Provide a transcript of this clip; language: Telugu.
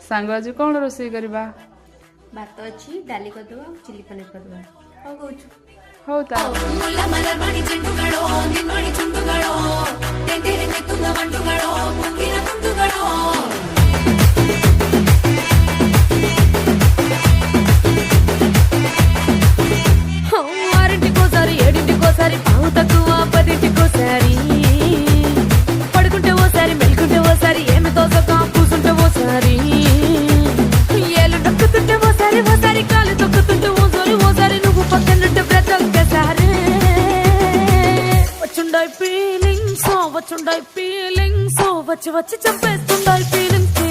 सांग आज कौन रोषे करवा भात अच्छी डाली करदे चिली पनीर करदे हो कहू हो ता పావు తక్కువ 10టికోసారి పడుకుంటే ఓసారి మెలుకుంటే ఓసారి ఏమి తోసక కూసుంటే ఓసారి ఏలు నొక్కుతుంటే ఓసారి ఓసారి కాలు తొక్కుతుంటే ఓసారి నువ్వు పక్కనుంటే బ్రతొక్కసారి వచ్చుండాయి ఫీలింగ్స్ వచ్చి వచ్చి చంపేస్తుండాయి ఫీలింగ్స్